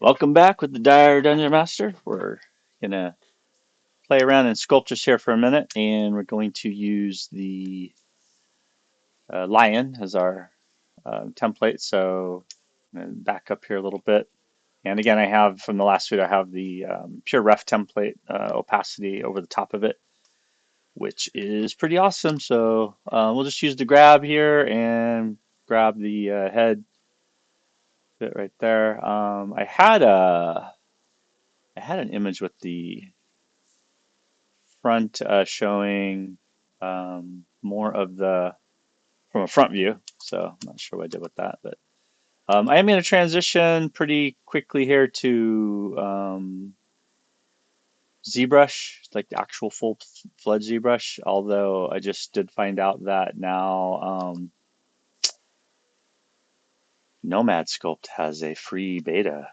Welcome back with the Dire Dungeon Master. We're gonna play around in Sculptris here for a minute, and we're going to use the lion as our template. So I'm gonna back up here a little bit. And again, I have from the last video, I have the pure ref template opacity over the top of it, which is pretty awesome. So we'll just use the grab here and grab the head bit right there. I had an image with the front showing more of the from a front view. So I'm not sure what I did with that, but I am going to transition pretty quickly here to ZBrush, like the actual full-fledged ZBrush. Although I just did find out that now Nomad Sculpt has a free beta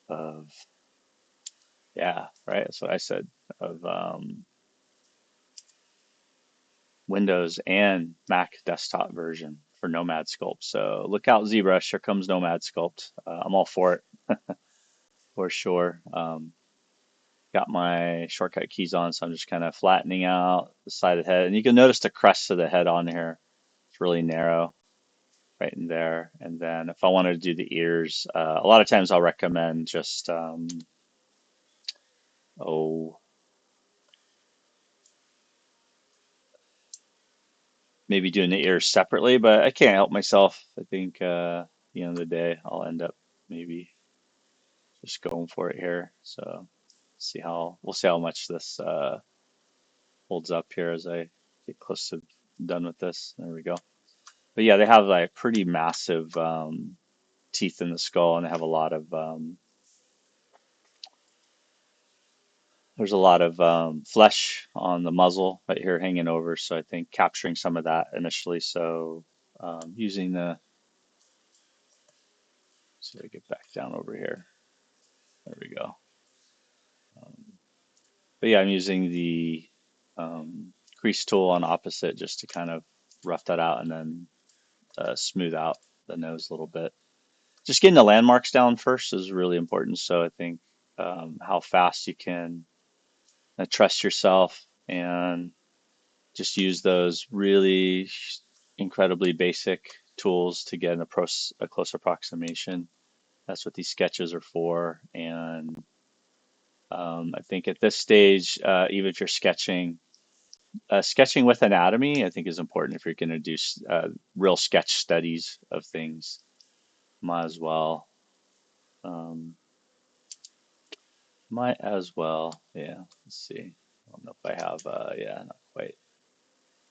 of, yeah, right. That's what I said, of Windows and Mac desktop version for Nomad Sculpt. So look out, ZBrush. Here comes Nomad Sculpt. I'm all for it for sure. Got my shortcut keys on, so I'm just kind of flattening out the side of the head. And you can notice the crest of the head on here. It's really narrow right in there. And then if I wanted to do the ears, a lot of times I'll recommend just, oh, maybe doing the ears separately, but I can't help myself. I think at the end of the day, I'll end up maybe just going for it here. So we'll see how much this holds up here as I get close to done with this. There we go. But yeah, they have like pretty massive teeth in the skull, and they have a lot of there's a lot of flesh on the muzzle right here hanging over. So I think capturing some of that initially. So using the so I get back down over here. There we go. Um, but yeah, I'm using the crease tool on opposite just to kind of rough that out and then smooth out the nose a little bit. Just getting the landmarks down first is really important. So I think how fast you can trust yourself and just use those really incredibly basic tools to get a close approximation. That's what these sketches are for. And I think at this stage, even if you're sketching with anatomy, I think is important if you're going to do real sketch studies of things. Might as well. Um, might as well. Yeah. Let's see. I don't know if I have. Yeah, not quite.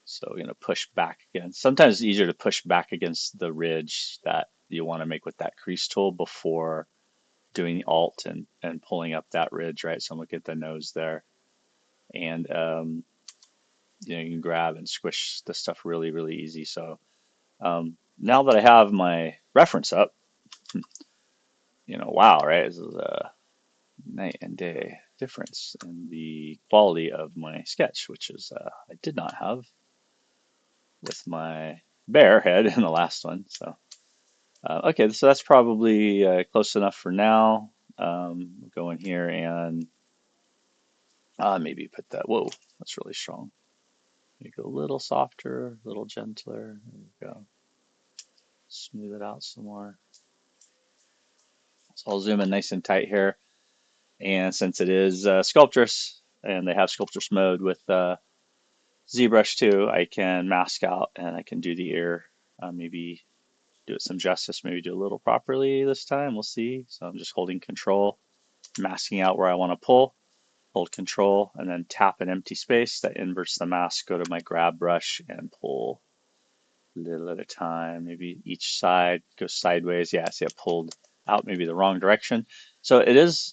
So we're going to push back again. Sometimes it's easier to push back against the ridge that you want to make with that crease tool before doing the alt and pulling up that ridge, right? So I'm looking at the nose there. And you can grab and squish the stuff really, really easy. So now that I have my reference up, wow, right? This is a night and day difference in the quality of my sketch, which is I did not have with my bear head in the last one. So okay, so that's probably close enough for now. Go in here and maybe put that. Whoa, that's really strong. Make it a little softer, a little gentler. There we go. Smooth it out some more. So I'll zoom in nice and tight here. And since it is Sculptris, and they have Sculptris mode with ZBrush too, I can mask out and I can do the ear. Maybe do it some justice, maybe do a little properly this time. We'll see. So I'm just holding control, masking out where I want to pull, hold control, and then tap an empty space that inverts the mask. Go to my grab brush and pull a little at a time. Maybe each side goes sideways. Yeah, see, I pulled out maybe the wrong direction. So it is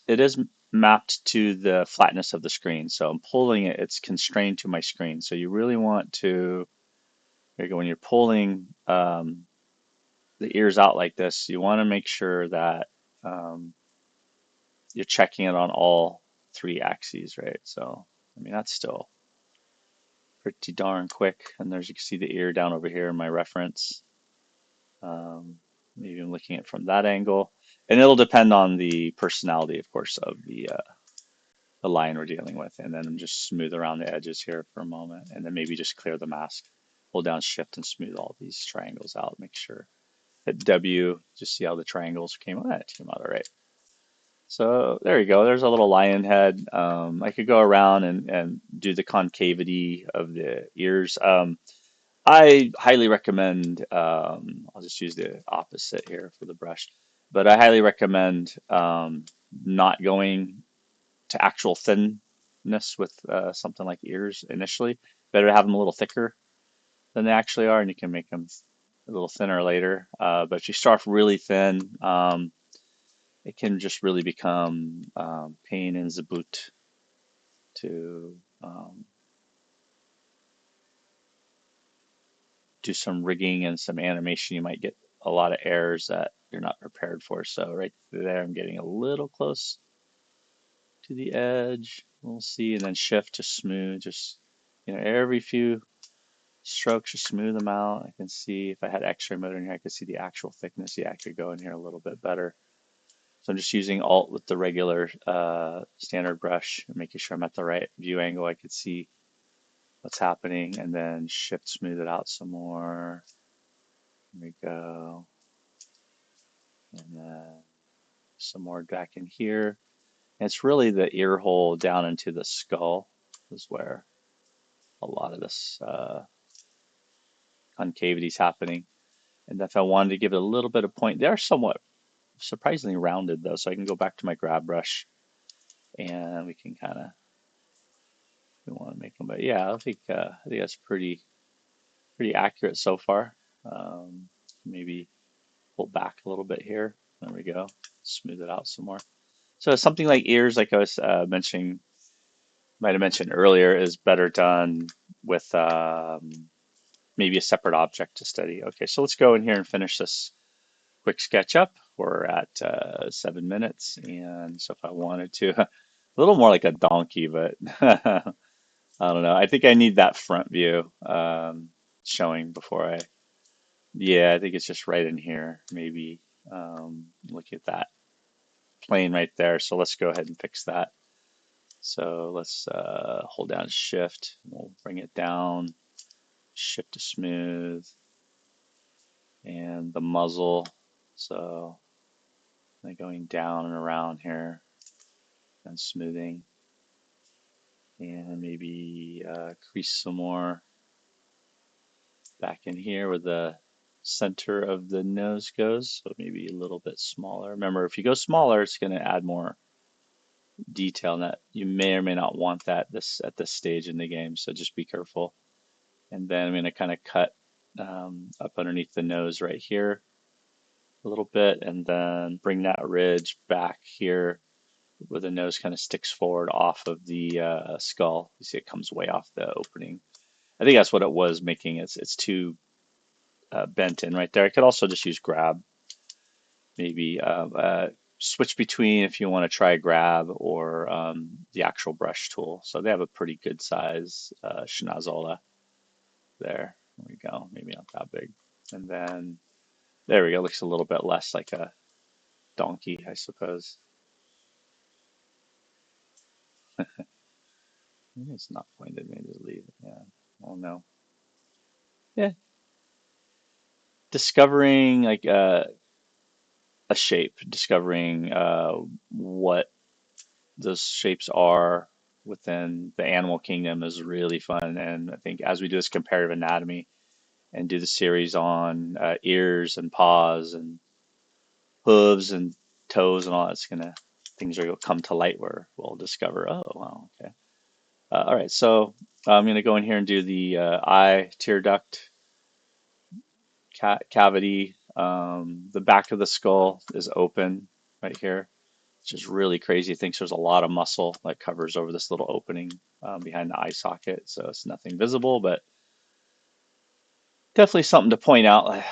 mapped to the flatness of the screen. So I'm pulling it, it's constrained to my screen. So you really want to, when you're pulling the ears out like this, you want to make sure that you're checking it on all three axes, right? So, I mean, that's still pretty darn quick. And there's, you can see the ear down over here in my reference. Maybe I'm looking at it from that angle. And it'll depend on the personality, of course, of the line we're dealing with. And then just smooth around the edges here for a moment, and then maybe just clear the mask. Hold down Shift and smooth all these triangles out. Make sure hit W, just see how the triangles came out. That came out all right. So there you go. There's a little lion head. I could go around and do the concavity of the ears. I highly recommend, I'll just use the opposite here for the brush, but I highly recommend not going to actual thinness with something like ears initially. Better to have them a little thicker than they actually are, and you can make them a little thinner later. But if you start off really thin, it can just really become pain in the boot to do some rigging and some animation. You might get a lot of errors that you're not prepared for. So right there, I'm getting a little close to the edge. We'll see, and then Shift to smooth. Just every few strokes, just smooth them out. I can see if I had X-ray mode in here, I could see the actual thickness. Yeah, I could go in here a little bit better. So I'm just using Alt with the regular standard brush and making sure I'm at the right view angle. I could see what's happening, and then Shift smooth it out some more. There we go. And then some more back in here. And it's really the ear hole down into the skull is where a lot of this concavity is happening. And if I wanted to give it a little bit of point, they're somewhat surprisingly rounded though, so I can go back to my grab brush and we can kind of, we want to make them. But yeah, I think that's pretty accurate so far. Maybe pull back a little bit here. There we go. Smooth it out some more. So something like ears, like I was mentioning, might have mentioned earlier, is better done with maybe a separate object to study. Okay, so let's go in here and finish this quick sketch up. We're at 7 minutes, and so if I wanted to, a little more like a donkey, but I don't know. I think I need that front view showing before yeah, I think it's just right in here. Maybe look at that plane right there. So let's go ahead and fix that. So let's hold down Shift. We'll bring it down. Shift to smooth. And the muzzle. So going down and around here and smoothing. And maybe crease some more back in here where the center of the nose goes. So maybe a little bit smaller. Remember, if you go smaller, it's going to add more detail, and that you may or may not want that at this stage in the game. So just be careful. And then I'm going to kind of cut up underneath the nose right here a little bit, and then bring that ridge back here where the nose kind of sticks forward off of the skull. You see it comes way off the opening. I think that's what it was making. It's too bent in right there. I could also just use grab, maybe switch between if you want to try grab or the actual brush tool. So they have a pretty good size schnozola there. There we go. Maybe not that big. And then there we go. Looks a little bit less like a donkey, I suppose. Maybe it's not pointed. Maybe just leave it. Yeah. Oh no. Yeah. Discovering like a shape, discovering what those shapes are within the animal kingdom is really fun. And I think as we do this comparative anatomy and do the series on ears and paws and hooves and toes and all, that's gonna things are gonna come to light where we'll discover, oh wow, okay. All right, so I'm gonna go in here and do the eye tear duct cavity. The back of the skull is open right here, which is really crazy. It thinks there's a lot of muscle that covers over this little opening behind the eye socket, so it's nothing visible, but definitely something to point out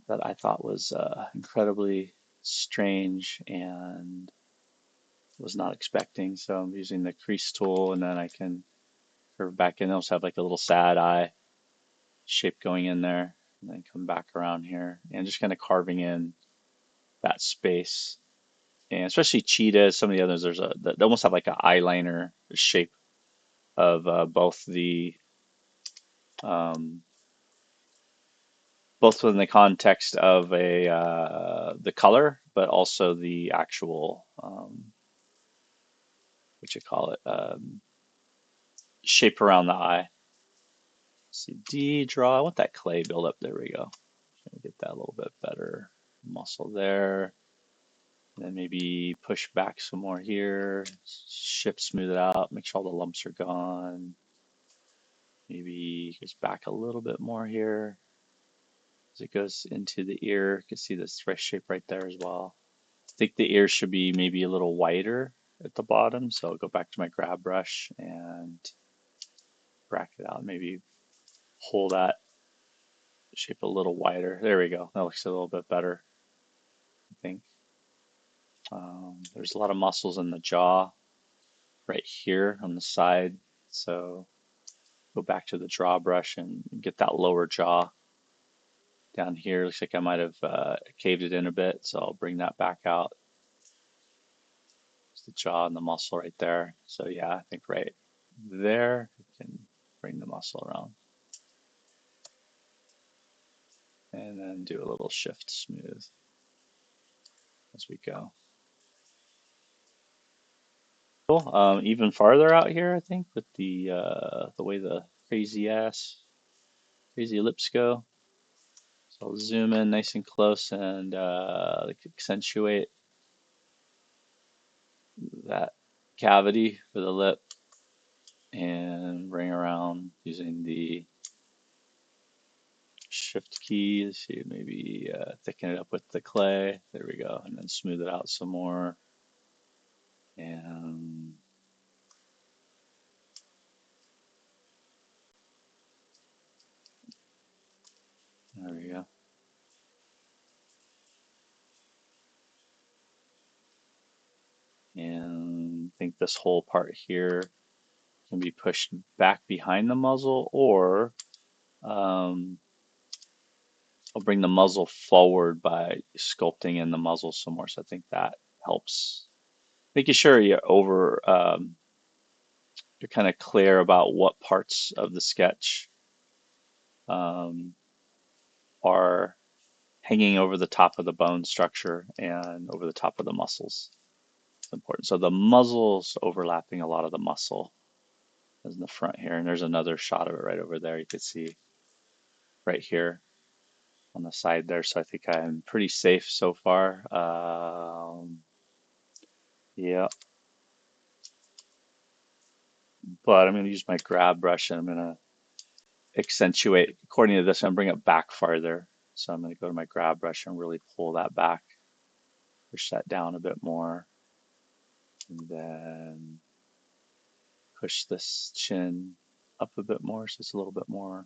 that I thought was incredibly strange and was not expecting. So I'm using the crease tool, and then I can curve back in. I also have like a little sad eye shape going in there, and then come back around here and just kind of carving in that space. and especially cheetahs, some of the others, they almost have like an eyeliner shape of um, both within the context of the color, but also the actual what you call it shape around the eye. See D draw. I want that clay build up. There we go. Get that a little bit better muscle there. And then maybe push back some more here. Shift, smooth it out. Make sure all the lumps are gone. Maybe goes back a little bit more here as it goes into the ear. You can see this fresh shape right there as well. I think the ear should be maybe a little wider at the bottom. So I'll go back to my grab brush and bracket out. Maybe pull that shape a little wider. There we go. That looks a little bit better, I think. There's a lot of muscles in the jaw right here on the side. So go back to the draw brush and get that lower jaw down here. Looks like I might have caved it in a bit. So I'll bring that back out. It's the jaw and the muscle right there. So yeah, I think right there, you can bring the muscle around. And then do a little shift smooth as we go. Cool. Even farther out here, I think, with the way the crazy lips go. So I'll zoom in nice and close and like accentuate that cavity for the lip and bring around using the shift key. See, maybe thicken it up with the clay. There we go. And then smooth it out some more. And there we go. And I think this whole part here can be pushed back behind the muzzle, or um, I'll bring the muzzle forward by sculpting in the muzzle some more. So I think that helps. Making sure you're kind of clear about what parts of the sketch um, are hanging over the top of the bone structure and over the top of the muscles. It's important. So the muzzle's overlapping a lot of the muscle is in the front here, and there's another shot of it right over there. You can see right here on the side there. So I think I'm pretty safe so far. Yeah, but I'm going to use my grab brush and I'm going to accentuate according to this. I'm going to bring it back farther. So I'm going to go to my grab brush and really pull that back, push that down a bit more, and then push this chin up a bit more so it's a little bit more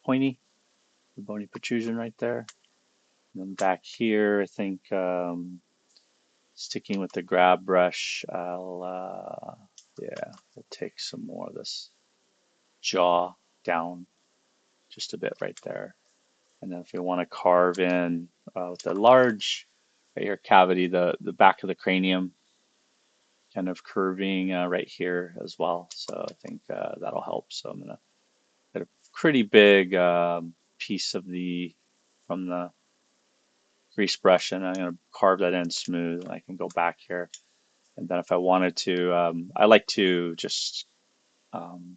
pointy, the bony protrusion right there. And then back here, I think sticking with the grab brush, we'll take some more of this jaw down just a bit right there. And then if we want to carve in with the large right here cavity, the back of the cranium kind of curving right here as well. So I think that'll help. So I'm gonna get a pretty big piece of from the grease brush, and I'm gonna carve that in smooth. I can go back here, and then if I wanted to, I like to just um,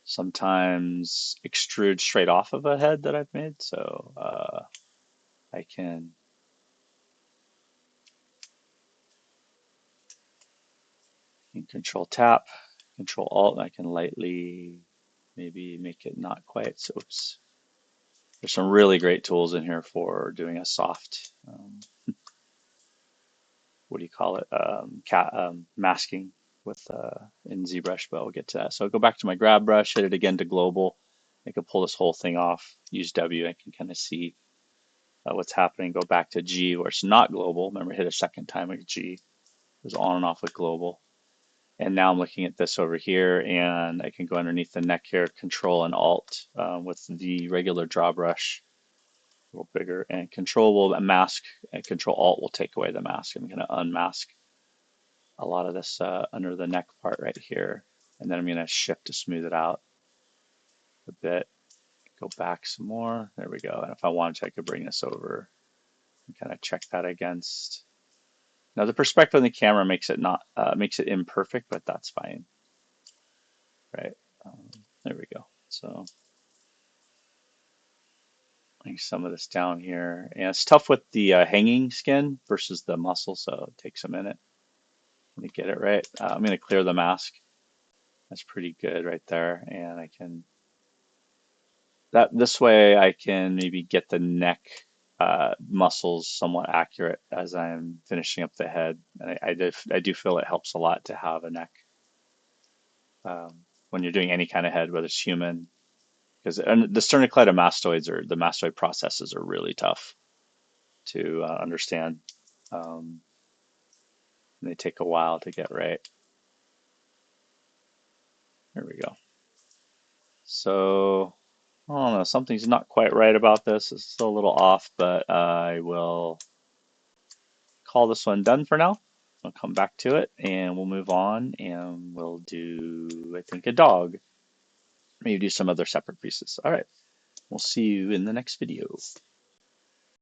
sometimes extrude straight off of a head that I've made. So I can control tap, control alt, and I can lightly maybe make it not quite. So oops. There's some really great tools in here for doing a soft, what do you call it, masking with in ZBrush, but we'll get to that. So I'll go back to my grab brush, hit it again to global. I can pull this whole thing off, use W, I can kind of see what's happening. Go back to G where it's not global. Remember, hit a second time with G. It was on and off with global. And now I'm looking at this over here, and I can go underneath the neck here, Control and Alt with the regular draw brush little bigger, and Control will mask, and Control Alt will take away the mask. I'm going to unmask a lot of this under the neck part right here, and then I'm going to Shift to smooth it out a bit. Go back some more. There we go. And if I wanted to, I could bring this over and kind of check that against. Now the perspective on the camera makes it not makes it imperfect, but that's fine, right? There we go. So bring some of this down here, and it's tough with the hanging skin versus the muscle, so it takes a minute to get it right. I'm going to clear the mask. That's pretty good right there, and I can that this way I can maybe get the neck muscles somewhat accurate as I'm finishing up the head. And I do feel it helps a lot to have a neck when you're doing any kind of head, whether it's human, because the sternocleidomastoids or the mastoid processes are really tough to understand. Um, and they take a while to get right. There we go. So I don't know, something's not quite right about this. It's still a little off, but I will call this one done for now. I'll come back to it and we'll move on and we'll do, I think, a dog. Maybe do some other separate pieces. All right. We'll see you in the next video.